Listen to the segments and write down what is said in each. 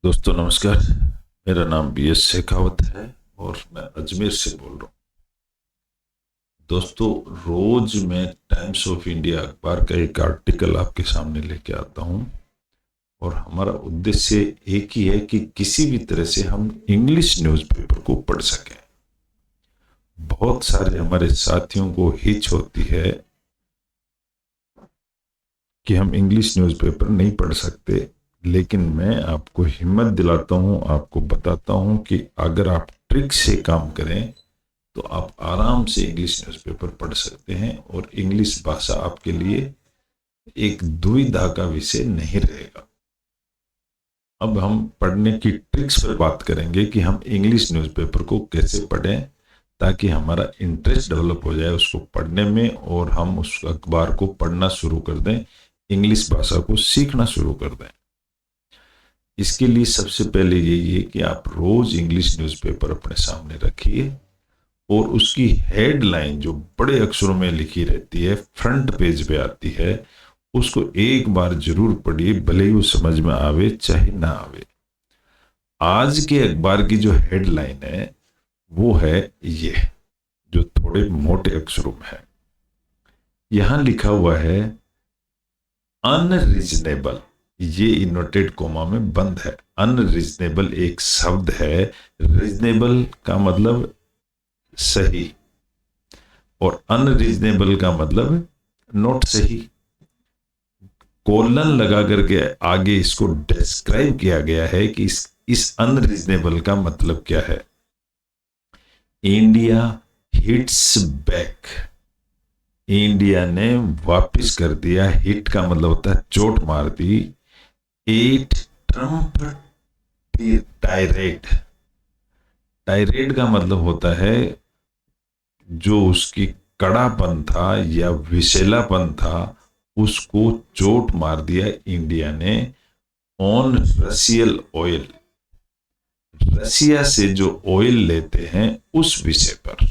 दोस्तों नमस्कार। मेरा नाम BS शेखावत है और मैं अजमेर से बोल रहा हूँ। दोस्तों, रोज मैं टाइम्स ऑफ इंडिया अखबार का एक आर्टिकल आपके सामने लेके आता हूँ और हमारा उद्देश्य एक ही है कि किसी भी तरह से हम इंग्लिश न्यूज़पेपर को पढ़ सकें। बहुत सारे हमारे साथियों को हिच होती है कि हम इंग्लिश न्यूज़पेपर नहीं पढ़ सकते, लेकिन मैं आपको हिम्मत दिलाता हूँ, आपको बताता हूँ कि अगर आप ट्रिक से काम करें तो आप आराम से इंग्लिश न्यूज़पेपर पढ़ सकते हैं और इंग्लिश भाषा आपके लिए एक दुविधा का विषय नहीं रहेगा। अब हम पढ़ने की ट्रिक्स पर बात करेंगे कि हम इंग्लिश न्यूज़पेपर को कैसे पढ़ें ताकि हमारा इंटरेस्ट डेवलप हो जाए उसको पढ़ने में और हम उस अखबार को पढ़ना शुरू कर दें, इंग्लिश भाषा को सीखना शुरू कर दें। इसके लिए सबसे पहले यही है कि आप रोज इंग्लिश न्यूज़पेपर अपने सामने रखिए और उसकी हेडलाइन जो बड़े अक्षरों में लिखी रहती है, फ्रंट पेज पे आती है, उसको एक बार जरूर पढ़िए, भले ही वो समझ में आवे चाहे ना आवे। आज के अखबार की जो हेडलाइन है वो है ये, जो थोड़े मोटे अक्षरों में है। यहां लिखा हुआ है अनरीजनेबल, ये इन्वर्टेड कोमा में बंद है। अनरीजनेबल एक शब्द है, रीजनेबल का मतलब सही और अनरीजनेबल का मतलब नॉट सही। कोलन लगा करके आगे इसको डिस्क्राइब किया गया है कि इस अनरीजनेबल का मतलब क्या है। इंडिया हिट्स बैक, इंडिया ने वापस कर दिया। हिट का मतलब होता है चोट मार दी। एट ट्रम्प टायरेड, टायरेड का मतलब होता है जो उसकी कड़ापन था या विषैलापन था उसको चोट मार दिया इंडिया ने ऑन रशियल ऑयल, रसिया से जो ऑयल लेते हैं उस विषय पर।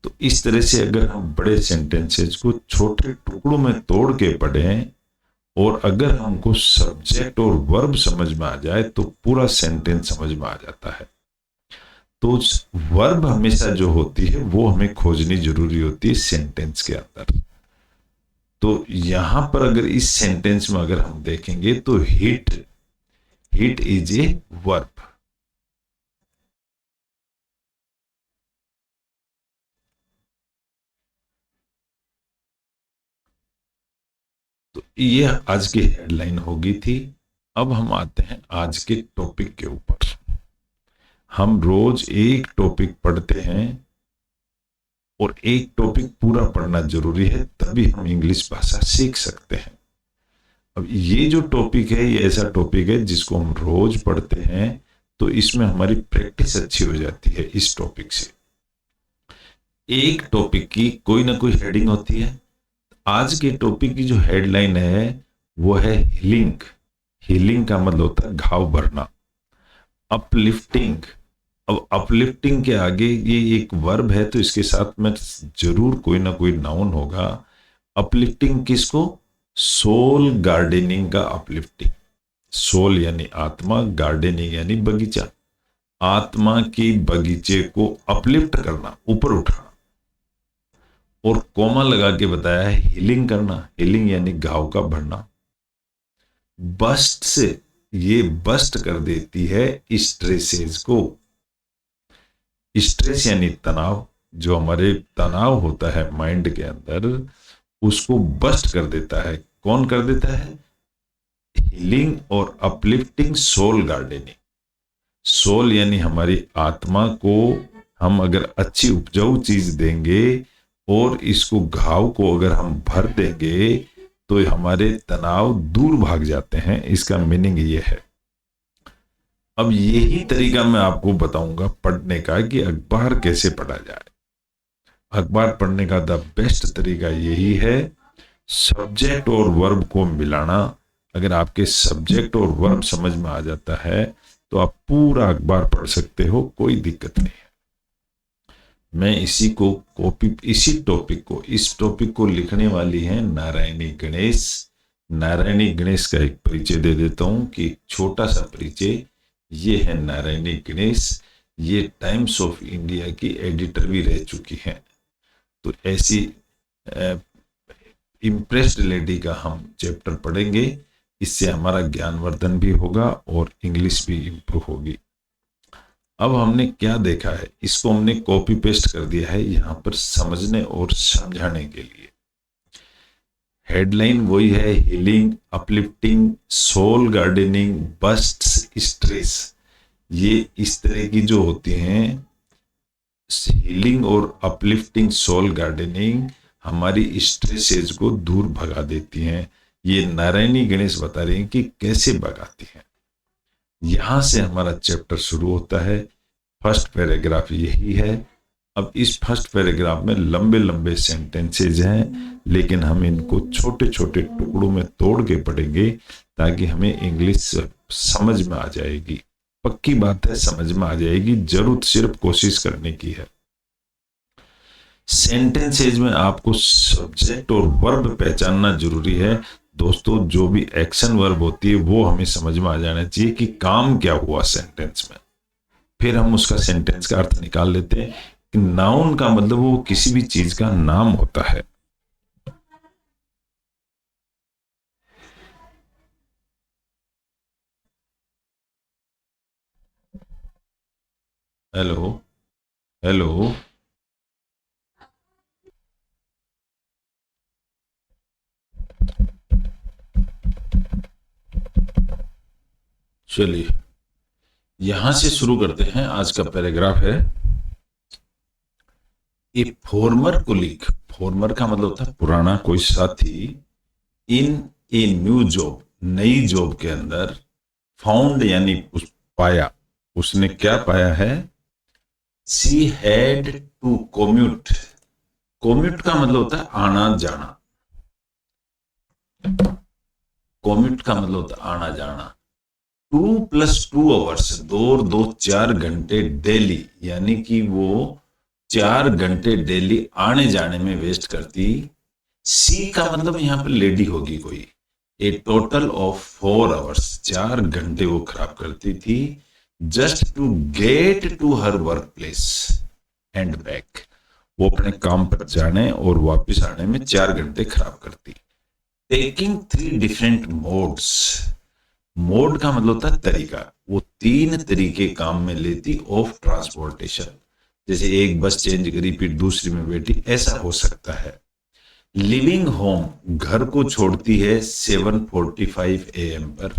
तो इस तरह से अगर हम बड़े सेंटेंसेस को छोटे टुकड़ों में तोड़ के पढ़ें और अगर हमको सब्जेक्ट और वर्ब समझ में आ जाए तो पूरा सेंटेंस समझ में आ जाता है। तो वर्ब हमेशा जो होती है वो हमें खोजनी जरूरी होती है सेंटेंस के अंदर। तो यहां पर अगर इस सेंटेंस में अगर हम देखेंगे तो hit, hit is a verb. तो ये आज की हेडलाइन होगी थी। अब हम आते हैं आज के टॉपिक के ऊपर। हम रोज एक टॉपिक पढ़ते हैं और एक टॉपिक पूरा पढ़ना जरूरी है, तभी हम इंग्लिश भाषा सीख सकते हैं। अब ये जो टॉपिक है ये ऐसा टॉपिक है जिसको हम रोज पढ़ते हैं, तो इसमें हमारी प्रैक्टिस अच्छी हो जाती है। इस टॉपिक से एक टॉपिक की कोई ना कोई हेडिंग होती है। आज के टॉपिक की जो हेडलाइन है वो है हीलिंग। हीलिंग का मतलब होता है घाव भरना। अपलिफ्टिंग, अब अपलिफ्टिंग के आगे ये एक वर्ब है तो इसके साथ में जरूर कोई ना कोई नाउन होगा। अपलिफ्टिंग किसको? सोल गार्डनिंग का अपलिफ्टिंग। सोल यानी आत्मा, गार्डनिंग यानी बगीचा। आत्मा की बगीचे को अपलिफ्ट करना, ऊपर उठाना। और कोमा लगा के बताया है हीलिंग करना। हीलिंग यानी घाव का भरना। बस्ट से, ये बस्ट कर देती है स्ट्रेसेस को। स्ट्रेस यानी तनाव, जो हमारे तनाव होता है माइंड के अंदर उसको बस्ट कर देता है। कौन कर देता है? हीलिंग और अपलिफ्टिंग सोल गार्डनिंग। सोल यानी हमारी आत्मा को हम अगर अच्छी उपजाऊ चीज देंगे और इसको घाव को अगर हम भर देंगे तो हमारे तनाव दूर भाग जाते हैं। इसका मीनिंग ये है। अब यही तरीका मैं आपको बताऊंगा पढ़ने का कि अखबार कैसे पढ़ा जाए। अखबार पढ़ने का द बेस्ट तरीका यही है, सब्जेक्ट और वर्ब को मिलाना। अगर आपके सब्जेक्ट और वर्ब समझ में आ जाता है तो आप पूरा अखबार पढ़ सकते हो, कोई दिक्कत नहीं है। मैं इसी को कॉपी, इसी टॉपिक को, इस टॉपिक को लिखने वाली हैं नारायणी गणेश, नारायणी गणेश का एक परिचय दे देता हूं कि छोटा सा परिचय। ये है नारायणी गणेश, ये टाइम्स ऑफ इंडिया की एडिटर भी रह चुकी हैं। तो ऐसी इम्प्रेस्ड लेडी का हम चैप्टर पढ़ेंगे, इससे हमारा ज्ञानवर्धन भी होगा और इंग्लिश भी इम्प्रूव होगी। अब हमने क्या देखा है, इसको हमने कॉपी पेस्ट कर दिया है यहाँ पर समझने और समझाने के लिए। हेडलाइन वही है, healing, uplifting, soul gardening, bust, stress. ये इस तरह की जो होती हैं, हीलिंग और अपलिफ्टिंग, सोल गार्डनिंग हमारी स्ट्रेसेज को दूर भगा देती हैं। ये नारायणी गणेश बता रही हैं कि कैसे भगाती हैं। यहां से हमारा चैप्टर शुरू होता है। फर्स्ट पैराग्राफ यही है। अब इस फर्स्ट पैराग्राफ में लंबे लंबे सेंटेंसेज हैं, लेकिन हम इनको छोटे छोटे टुकड़ों में तोड़ के पढ़ेंगे ताकि हमें इंग्लिश समझ में आ जाएगी। पक्की बात है, समझ में आ जाएगी, जरूरत सिर्फ कोशिश करने की है। सेंटेंसेज में आपको सब्जेक्ट और वर्ब पहचानना जरूरी है दोस्तों। जो भी एक्शन वर्ब होती है वो हमें समझ में आ जाना चाहिए कि काम क्या हुआ सेंटेंस में, फिर हम उसका सेंटेंस का अर्थ निकाल लेते हैं। कि नाउन का मतलब वो किसी भी चीज का नाम होता है। हेलो हेलो, चलिए यहां से शुरू करते हैं। आज का पैराग्राफ है, ए फॉर्मर कुलीग। फॉर्मर का मतलब होता है पुराना कोई साथी। इन ए न्यू जॉब, नई जॉब के अंदर। फाउंड यानी पाया, उसने क्या पाया है। She had to commute. Commute का मतलब होता है आना जाना। कोम्यूट का मतलब होता है आना जाना। 2 + 2 आवर्स, 2 और 2 4 घंटे डेली, यानी कि वो 4 घंटे डेली आने जाने में वेस्ट करती। सी का मतलब यहाँ पर लेडी होगी कोई। ए टोटल ऑफ 4 आवर्स, 4 घंटे वो खराब करती थी। Just to get to her work place and back. वो अपने काम पर जाने और वापस आने में 4 घंटे खराब करती। Taking 3 different modes. मोड का मतलब होता है तरीका। वो 3 तरीके काम में लेती ऑफ ट्रांसपोर्टेशन। जैसे एक बस चेंज करी फिर दूसरी में बैठी, ऐसा हो सकता है। लिविंग होम, घर को छोड़ती है 7:45 AM पर।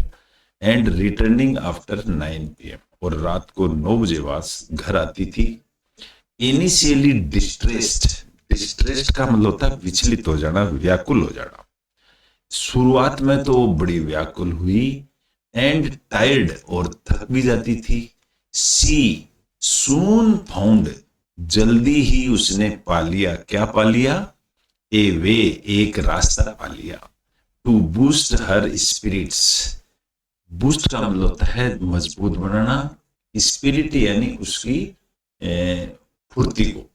एंड रिटर्निंग आफ्टर 9 PM, और रात को 9 बजे बाद घर आती थी। Initially distressed. डिस्ट्रेस्ड का मतलब होता है विचलित हो जाना, व्याकुल हो जाना। शुरुआत में तो बड़ी व्याकुल हुई। एंड टायर्ड, और थक भी जाती थी। सी सून फाउंड, जल्दी ही उसने पा लिया। क्या पा लिया। ए वे, एक रास्ता पा लिया। To boost her spirits. Boost का मतलब होता है मजबूत बनाना। स्पिरिट यानी उसकी फुर्ती को,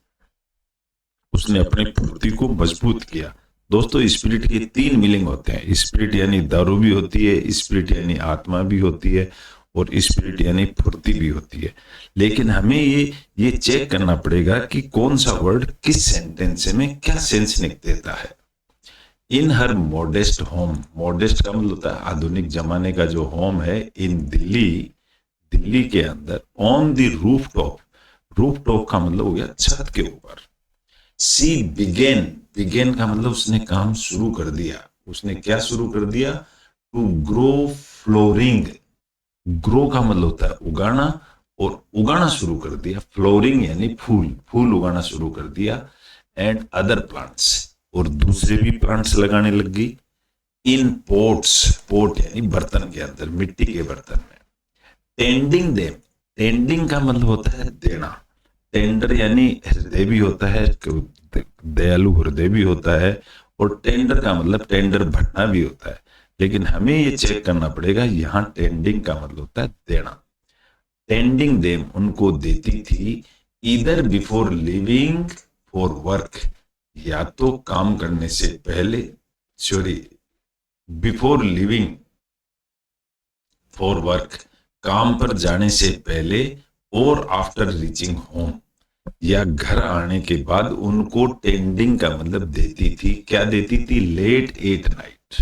उसने अपनी फुर्ती को मजबूत किया। दोस्तों स्पिरिट के 3 मीनिंग होते हैं। स्पिरिट यानी दारू भी होती है, स्पिरिट यानी आत्मा भी होती है, और स्पिरिट यानी फुर्ती भी होती है। लेकिन हमें ये चेक करना पड़ेगा कि कौन सा वर्ड किस सेंटेंस में क्या सेंस देता है। इन हर मॉडेस्ट होम, मॉडेस्ट का मतलब होता है आधुनिक जमाने का जो होम है। इन दिल्ली, दिल्ली के अंदर। On the roof top, roof top का मतलब हो गया छत के ऊपर। सी बिगेन, बिगेन का मतलब उसने काम शुरू कर दिया। उसने क्या शुरू कर दिया। टू ग्रो फ्लोरिंग, ग्रो का मतलब होता है उगाना, और उगाना शुरू कर दिया। फ्लोरिंग यानी फूल, फूल उगाना शुरू कर दिया। एंड अदर प्लांट्स, और दूसरे भी प्लांट्स लगाने लग गई। इन पोट्स, पोट यानी बर्तन के अंदर, मिट्टी के बर्तन में। टेंडिंग देम, टेंडिंग का मतलब होता है देना। टेंडर यानी हृदय भी होता है, दयालु हृदय भी होता है, और टेंडर का मतलब टेंडर भरना भी होता है। लेकिन हमें ये चेक करना पड़ेगा, यहाँ टेंडिंग का मतलब होता है देना। टेंडिंग देम, उनको देती थी। इधर बिफोर लिविंग फॉर वर्क, या तो काम करने से पहले, sorry before living for work, काम पर जाने से पहले, और आफ्टर रीचिंग होम, या घर आने के बाद उनको टेंडिंग का मतलब देती थी। क्या देती थी? लेट एट नाइट,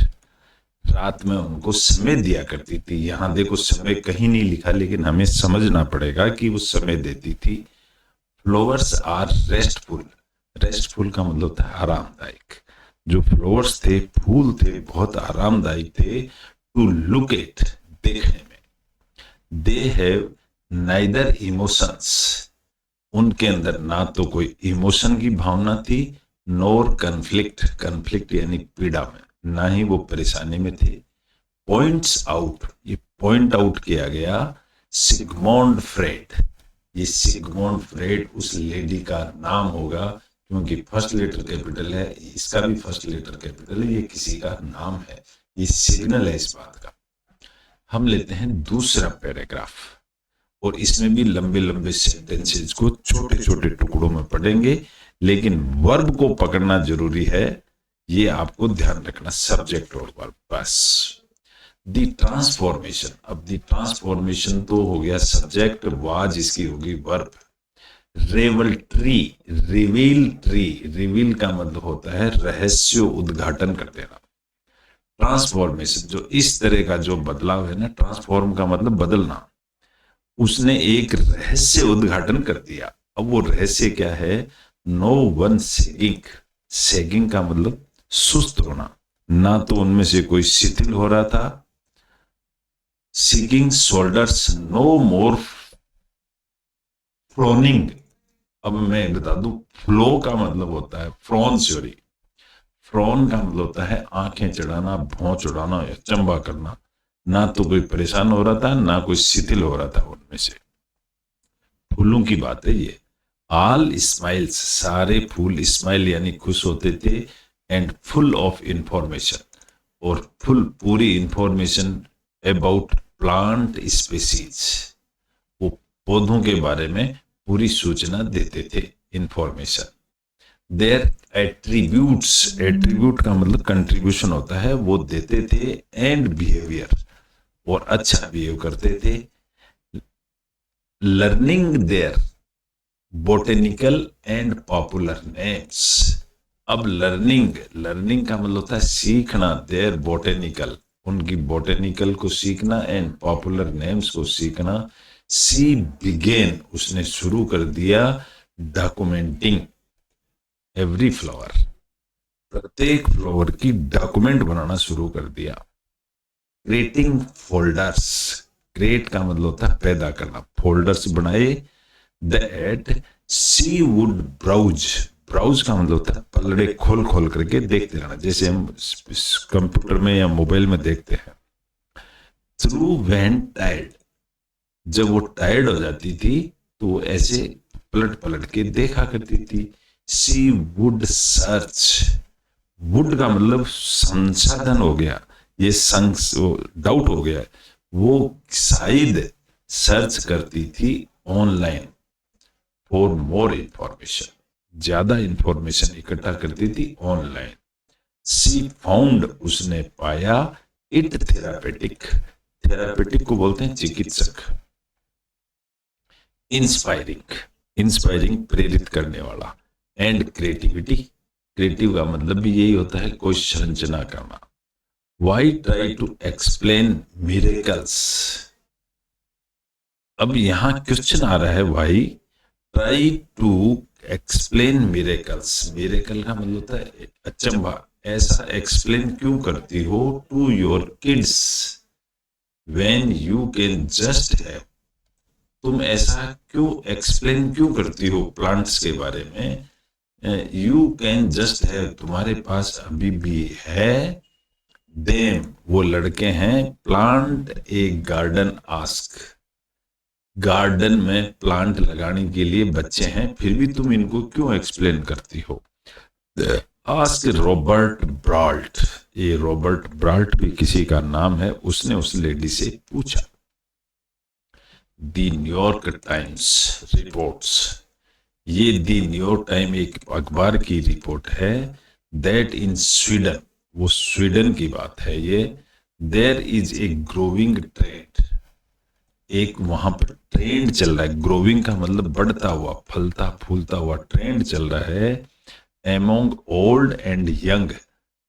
रात में उनको समय दिया करती थी। यहां देखो समय कहीं नहीं लिखा, लेकिन हमें समझना पड़ेगा कि वो समय देती थी। फ्लावर्स आर रेस्टफुल, रेस्टफुल का मतलब था आरामदायक। जो फ्लावर्स थे, फूल थे, बहुत आरामदायक थे टू लुक एट, देखने में। दे हैव नाइदर इमोशंस, उनके अंदर ना तो कोई इमोशन की भावना थी, नोर कन्फ्लिक्ट, कन्फ्लिक्ट यानी पीड़ा में, ना ही वो परेशानी में थे। पॉइंट्स आउट, ये पॉइंट आउट किया गया सिगमोंड फ्रेड। ये सिगमोंड फ्रेड उस लेडी का नाम होगा, क्योंकि फर्स्ट लेटर कैपिटल है, इसका भी फर्स्ट लेटर कैपिटल है, ये किसी का नाम है, ये सिग्नल है इस बात का। हम लेते हैं दूसरा पैराग्राफ, और इसमें भी लंबे लंबे सेंटेंसेस को छोटे छोटे टुकड़ों में पढ़ेंगे, लेकिन वर्ब को पकड़ना जरूरी है, ये आपको ध्यान रखना, सब्जेक्ट और वर्ब बस। दी ट्रांसफॉर्मेशन, अब दी ट्रांसफॉर्मेशन तो हो गया सब्जेक्ट, वाज इसकी होगी वर्ब। रेवल्ट्री, रिवील ट्री, रिवील का मतलब होता है रहस्य उद्घाटन कर देना। ट्रांसफॉर्मेशन, जो इस तरह का जो बदलाव है ना, ट्रांसफॉर्म का मतलब बदलना, उसने एक रहस्य उद्घाटन कर दिया। अब वो रहस्य क्या है? नो वन सेगिंग, सेगिंग का मतलब सुस्त होना, ना तो उनमें से कोई शिथिल हो रहा था। सीकिंग शोल्डर्स, नो मोर फ्लोनिंग। अब मैं बता दूं, फ्लो का मतलब होता है फ्रॉन, सॉरी, फ्रॉन का मतलब होता है आंखें चढ़ाना, भौं चढ़ाना या चंबा करना। ना तो कोई परेशान हो रहा था, ना कोई शिथिल हो रहा था उनमें से। फूलों की बात है ये। ऑल स्माइल्स, सारे फूल, स्माइल यानी खुश होते थे, एंड फुल ऑफ इंफॉर्मेशन, और फुल पूरी इंफॉर्मेशन अबाउट प्लांट स्पीसीज, वो पौधों के बारे में पूरी सूचना देते थे, इंफॉर्मेशन। देयर एट्रीब्यूट्स, एट्रीब्यूट का मतलब कंट्रीब्यूशन होता है, वो देते थे, एंड बिहेवियर, और अच्छा बिहेव करते थे। Learning their botanical and popular names. अब लर्निंग, लर्निंग का मतलब होता है सीखना, देयर बोटेनिकल, उनकी बोटेनिकल को सीखना, एंड पॉपुलर नेम्स को सीखना। सी बिगेन, उसने शुरू कर दिया, डॉक्यूमेंटिंग एवरी फ्लावर, प्रत्येक फ्लावर की डॉक्यूमेंट बनाना शुरू कर दिया। क्रिएटिंग फोल्डर्स, क्रिएट का मतलब होता है पैदा करना, फोल्डर्स बनाए। That she would browse, browse का मतलब होता है पलड़े खोल खोल करके देखते रहना, जैसे हम कंप्यूटर में या मोबाइल में देखते हैं। थ्रू व्हेन टायर्ड, जब वो टायर्ड हो जाती थी तो वो ऐसे पलट पलट के देखा करती थी। सी वुड सर्च, वुड का मतलब संसाधन हो गया, ये डाउट हो गया, वो शायद सर्च करती थी ऑनलाइन फॉर मोर इंफॉर्मेशन, ज्यादा इंफॉर्मेशन इकट्ठा करती थी ऑनलाइन। सी फाउंड, उसने पाया, इट थेरापेटिक, थेरापेटिक को बोलते हैं चिकित्सक। इंस्पायरिंग, इंस्पायरिंग प्रेरित करने वाला। एंड क्रिएटिविटी, क्रिएटिव का मतलब भी यही होता है कोई संरचना करना। Why try to explain miracles, अब यहां क्वेश्चन आ रहा है, why try to explain miracles, miracle का मतलब होता है अचंभा, ऐसा एक्सप्लेन क्यों करती हो to your kids when you can just have, तुम ऐसा क्यों एक्सप्लेन क्यों करती हो प्लांट्स के बारे में, यू कैन जस्ट हैव, तुम्हारे पास अभी भी है, देम, वो लड़के हैं, plant A garden ask, garden में प्लांट लगाने के लिए बच्चे हैं, फिर भी तुम इनको क्यों एक्सप्लेन करती हो। आस्क रॉबर्ट ब्राल्ट, ये रॉबर्ट ब्राल्ट भी किसी का नाम है, उसने उस लेडी से पूछा। दी न्यूयॉर्क टाइम्स रिपोर्ट्स, ये दी न्यूयॉर्क टाइम एक अखबार की रिपोर्ट है, दैट इन स्वीडन, वो स्वीडन की बात है ये। There is a growing trend, एक वहां पर ट्रेंड चल रहा है। ग्रोविंग का मतलब बढ़ता हुआ, फलता फूलता हुआ ट्रेंड चल रहा है एमोंग ओल्ड एंड यंग,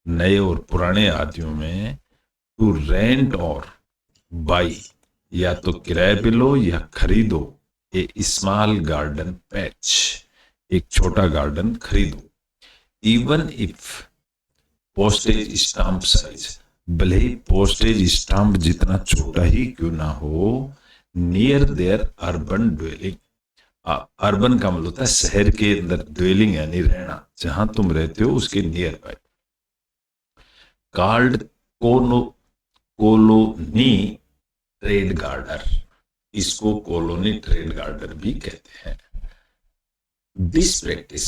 नए और पुराने आदमियों में, टू रेंट और बाई, या तो किराए पे लो या खरीदो, ए स्मॉल गार्डन पैच, एक छोटा गार्डन खरीदो। Even if postage stamp size, भले ही पोस्टेज स्टाम्प जितना छोटा ही क्यों ना हो, near their urban dwelling, urban का मतलब होता है शहर के अंदर, ड्वेलिंग यानी रहना, जहां तुम रहते हो उसके nearby, called colony trade गार्डर, इसको कॉलोनी ट्रेड गार्डर भी कहते हैं। This practice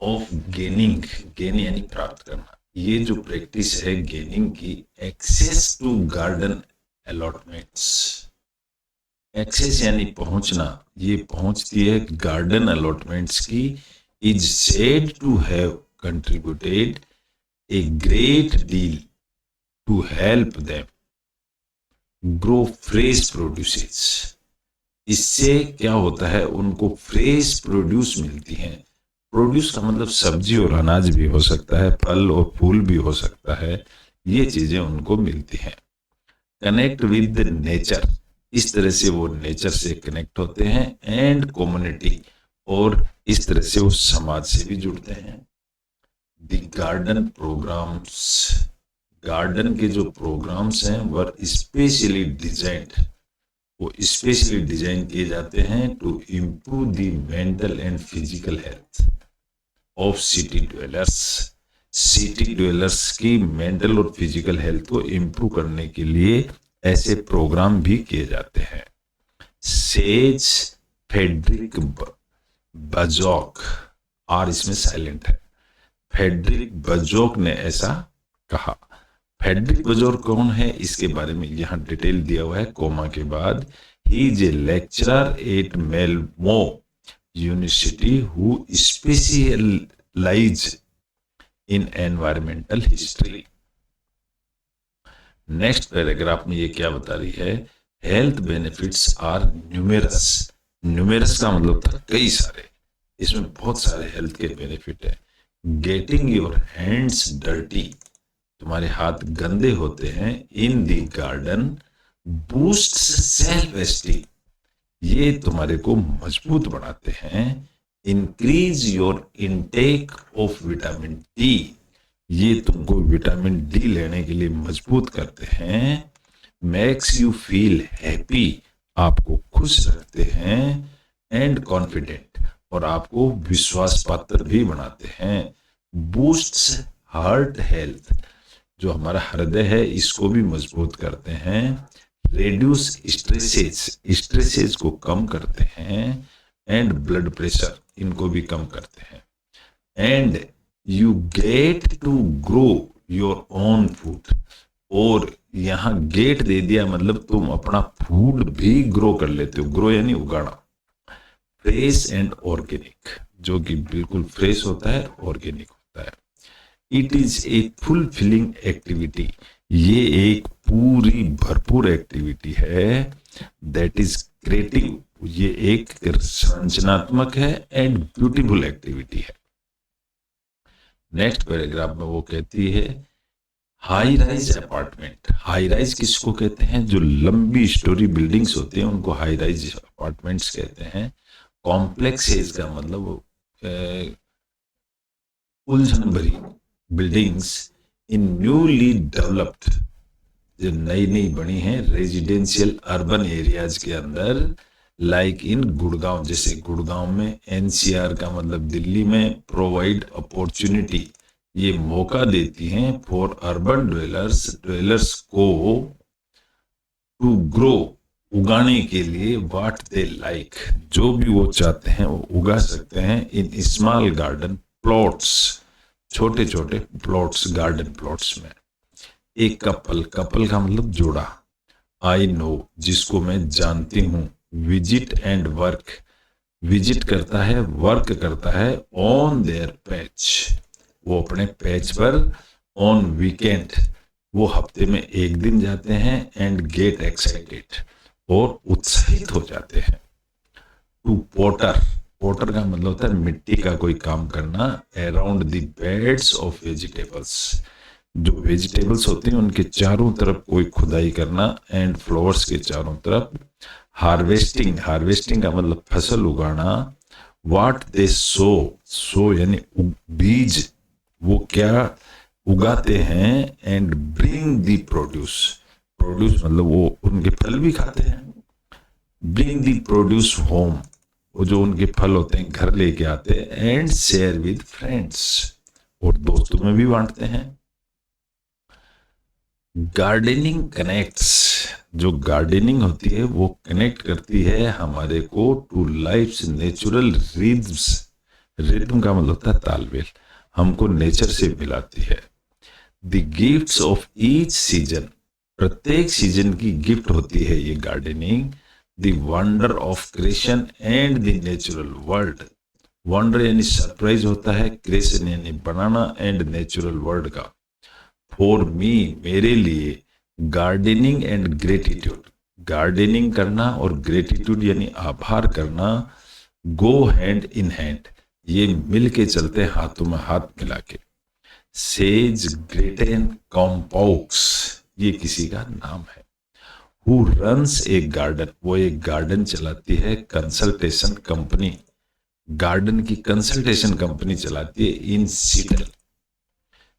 of gaining, gain यानी प्राप्त करना, ये जो प्रैक्टिस है गेनिंग की, access to garden allotments, access यानी पहुंचना, ये पहुंचती है गार्डन अलॉटमेंट्स की, is said to have contributed a great deal to help them grow fresh produces. इससे क्या होता है, उनको फ्रेश प्रोड्यूस मिलती हैं। प्रोड्यूस का मतलब सब्जी और अनाज भी हो सकता है, फल और फूल भी हो सकता है, ये चीजें उनको मिलती हैं। कनेक्ट विद नेचर, इस तरह से वो नेचर से कनेक्ट होते हैं, एंड कम्युनिटी, और इस तरह से वो समाज से भी जुड़ते हैं। द गार्डन प्रोग्राम्स, गार्डन के जो प्रोग्राम्स हैं वर स्पेशली डिजाइंड, वो स्पेशली डिजाइन किए जाते हैं to improve the mental and physical health of city dwellers, city dwellers की मेंटल और फिजिकल हेल्थ को इम्प्रूव करने के लिए ऐसे प्रोग्राम भी किए जाते हैं। सेज फेडरिक बजोक, आर इसमें साइलेंट है, फेडरिक बजोक ने ऐसा कहा। फेडरिक बजोक कौन है, इसके बारे में यहाँ डिटेल दिया हुआ है कोमा के बाद। He is a lecturer at Malmo University who specialise in environmental history. Next paragraph में ये क्या बता रही है, health benefits are numerous, numerous का मतलब था कई सारे, इसमें बहुत सारे हेल्थ के बेनिफिट है। गेटिंग योर हैंड्स डर्टी, तुम्हारे हाथ गंदे होते हैं, in the garden boost self esteem, ये तुम्हारे को मजबूत बनाते हैं। Increase your intake of vitamin D, ये तुमको विटामिन डी लेने के लिए मजबूत करते हैं। मेक्स यू फील हैप्पी, आपको खुश रखते हैं। एंड कॉन्फिडेंट, और आपको विश्वास पात्र भी बनाते हैं। बूस्ट्स हार्ट हेल्थ, जो हमारा हृदय है इसको भी मजबूत करते हैं। रेड्यूस स्ट्रेसेस, स्ट्रेसेस को कम करते हैं। एंड ब्लड प्रेशर, इनको भी कम करते हैं। And you get to grow your own food, और यहाँ गेट दे दिया मतलब तुम अपना फूड भी ग्रो कर लेते हो, ग्रो यानी उगाना। फ्रेश एंड ऑर्गेनिक, जो कि बिल्कुल फ्रेश होता है, ऑर्गेनिक होता है। It is a fulfilling activity, ये एक पूरी भरपूर एक्टिविटी है। दैट इज क्रिएटिव, ये एक संरचनात्मक है, एंड ब्यूटीफुल एक्टिविटी है। नेक्स्ट पैराग्राफ में वो कहती है high rise apartment, high rise किसको कहते हैं, जो लंबी स्टोरी बिल्डिंग्स होते हैं उनको हाई राइज अपार्टमेंट्स कहते हैं। कॉम्प्लेक्स है इसका मतलब उलझन भरी बिल्डिंग्स इन न्यूली डेवलप्ड, जो नई नई बनी है रेजिडेंशियल अर्बन एरियाज के अंदर, लाइक इन गुड़गांव, जैसे गुड़गांव में, एनसीआर का मतलब दिल्ली में, प्रोवाइड अपॉर्चुनिटी, ये मौका देती हैं फॉर अर्बन ड्वेलर्स, ड्वेलर्स को टू ग्रो, उगाने के लिए, व्हाट दे लाइक, जो भी वो चाहते हैं वो उगा सकते हैं, इन स्मॉल गार्डन प्लॉट्स, छोटे छोटे प्लॉट्स, गार्डन प्लॉट्स में। एक कपल, कपल का मतलब जोड़ा, आई नो, जिसको मैं जानती हूँ, विजिट एंड वर्क, विजिट करता है, वर्क करता है, ऑन देयर पैच, वो अपने पैच पर ऑन वीकेंड वो हफ्ते में एक दिन जाते हैं एंड गेट एक्साइटेड और उत्साहित हो जाते हैं। टू पोटर, पोटर का मतलब होता है मिट्टी का कोई काम करना, around the beds of vegetables, जो वेजिटेबल्स होते हैं उनके चारों तरफ कोई खुदाई करना, एंड फ्लावर्स के चारों तरफ। हार्वेस्टिंग, हार्वेस्टिंग का मतलब फसल उगाना। व्हाट दे सो, सो यानी बीज, वो क्या उगाते हैं, and bring the produce, produce मतलब वो उनके फल भी खाते हैं। ब्रिंग दी प्रोड्यूस होम, वो जो उनके फल होते हैं घर लेके आते हैं, एंड शेयर विद फ्रेंड्स, और दोस्तों में भी बांटते हैं। गार्डनिंग कनेक्ट्स, जो गार्डनिंग होती है वो कनेक्ट करती है हमारे को to life's natural rhythms. Rhythm का मतलब होता है तालमेल, हमको नेचर से मिलाती है। The gifts of each season, प्रत्येक सीजन की गिफ्ट होती है ये gardening. The wonder of creation and the natural world, wonder यानी सरप्राइज होता है, क्रिएशन यानी बनाना, एंड नेचुरल वर्ल्ड का। फॉर मी, मेरे लिए, गार्डनिंग एंड ग्रेटिट्यूड, गार्डनिंग करना और ग्रेटिट्यूड यानी आभार करना, गो हैंड इन हैंड, ये मिल के चलते हैं हाथों में हाथ मिला के। सेज ग्रेटेन कॉम्पॉक्स, ये किसी का नाम है। हु रन्स ए गार्डन, वो एक गार्डन चलाती है। कंसल्टेशन कंपनी, गार्डन की कंसल्टेशन कंपनी चलाती है इन सीटल।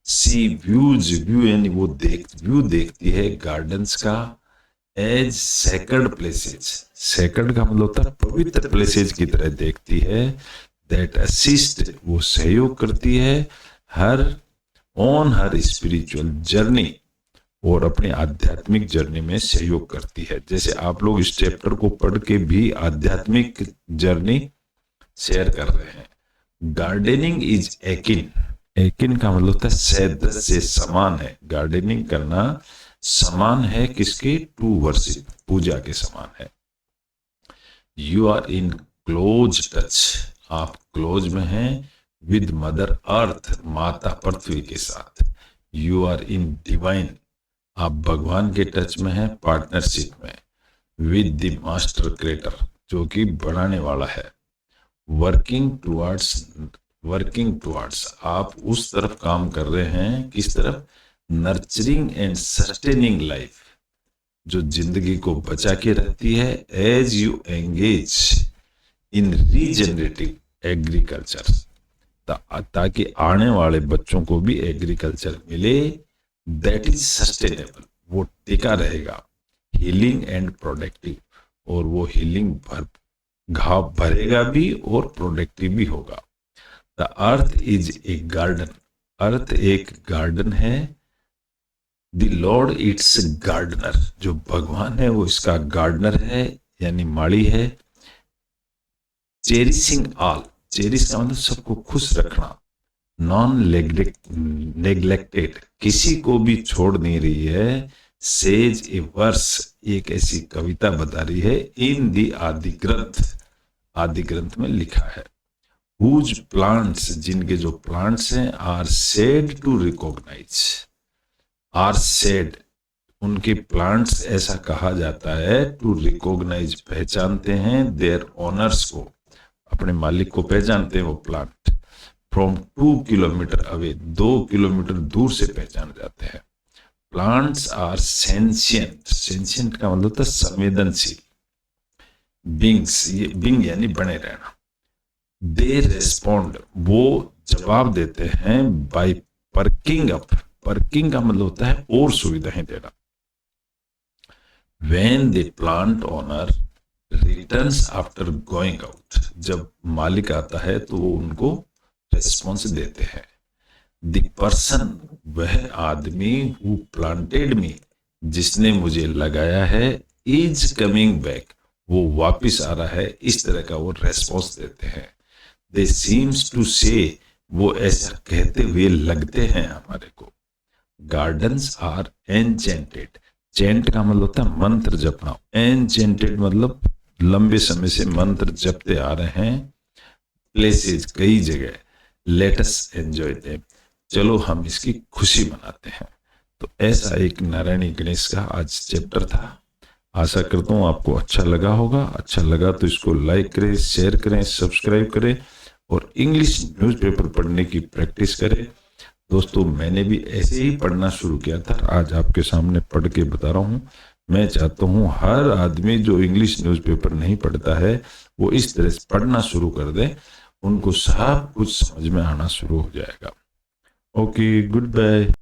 सी व्यूज, व्यू यानी वो व्यू देखती है गार्डन्स का, एज सेक्रेड प्लेसेज, सेक्रेड का मतलब होता है पवित्र प्लेसेज की तरह देखती है। दैट असिस्ट, वो सहयोग करती है, her on her spiritual journey, और अपनी आध्यात्मिक जर्नी में सहयोग करती है। जैसे आप लोग इस चैप्टर को पढ़ के भी आध्यात्मिक जर्नी शेयर कर रहे हैं। गार्डनिंग इज एकिन, एकिन का मतलब होता है सदृश से समान है, गार्डनिंग करना समान है किसके, टू वर्शिप, पूजा के समान है। You are in close touch, आप क्लोज में हैं विद मदर अर्थ, माता पृथ्वी के साथ। यू आर इन डिवाइन, आप भगवान के टच में हैं, पार्टनरशिप में, विद द मास्टर क्रिएटर, जो कि बनाने वाला है। वर्किंग टुवर्ड्स, वर्किंग टुवर्ड्स, आप उस तरफ काम कर रहे हैं, किस तरफ, नर्चरिंग एंड सस्टेनिंग लाइफ, जो जिंदगी को बचा के रखती है। As you engage in regenerative agriculture, ताकि आने वाले बच्चों को भी एग्रीकल्चर मिले। दैट इज सस्टेनेबल, वो टिका रहेगा। हीलिंग एंड प्रोडक्टिव, और वो हीलिंग घाव भरेगा भी और प्रोडक्टिव भी होगा। The earth is a garden, earth एक गार्डन है। द लॉर्ड इट्स गार्डनर, जो भगवान है वो इसका गार्डनर है यानी माली है। चेरिशिंग ऑल, चेरिश का मतलब सबको खुश रखना। नॉन नेग्लेक्टेड, किसी को भी छोड़ नहीं रही है। सेज ए वर्स, एक ऐसी कविता बता रही है। इन दी आदि ग्रंथ, आदि ग्रंथ में लिखा है। हुज प्लांट्स, जिनके जो प्लांट्स हैं, are said to recognise, are said, उनके प्लांट्स ऐसा कहा जाता है, टू रिकॉग्नाइज, पहचानते हैं, देयर ओनर्स को, अपने मालिक को पहचानते हैं वो plant. From 2 kilometre away, 2 kilometre दूर से पहचाने जाते हैं। प्लांट्स आर सेंशियंट, सेंशियंट का मतलब होता है संवेदनशील। बिंग्स, ये बिंग यानी बने रहना। दे रेस्पॉन्ड, वो जवाब देते हैं, बाय पर्किंग अप, पर्किंग का मतलब होता है और सुविधाएं देना। When the plant owner returns after going out, जब मालिक आता है तो वो उनको रेस्पॉन्स देते हैं। द पर्सन, वह आदमी, हु प्लांटेड मी, जिसने मुझे लगाया है, इज कमिंग बैक, वो वापिस आ रहा है, इस तरह का वो रेस्पॉन्स देते हैं। दे सीम्स टू से, वो ऐसा कहते हुए लगते हैं हमारे को। गार्डन्स आर एनचेंटेड, चेंट का मतलब होता है मंत्र जपना, एनचेंटेड मतलब लंबे समय से मंत्र जपते आ रहे हैं। प्लेसेज, कई जगह। लेट अस एंजॉय देम, चलो हम इसकी खुशी मनाते हैं। तो ऐसा एक नारायणी गणेश का आज चैप्टर था। आशा करता हूँ आपको अच्छा लगा होगा। अच्छा लगा तो इसको लाइक करें, शेयर करें, सब्सक्राइब करें और इंग्लिश न्यूज़पेपर पढ़ने की प्रैक्टिस करें। दोस्तों, मैंने भी ऐसे ही पढ़ना शुरू किया था, आज आपके सामने पढ़ के बता रहा हूँ। मैं चाहता हूँ हर आदमी जो इंग्लिश न्यूज़पेपर नहीं पढ़ता है वो इस तरह से पढ़ना शुरू कर दे, उनको सब कुछ समझ में आना शुरू हो जाएगा। Okay, good bye.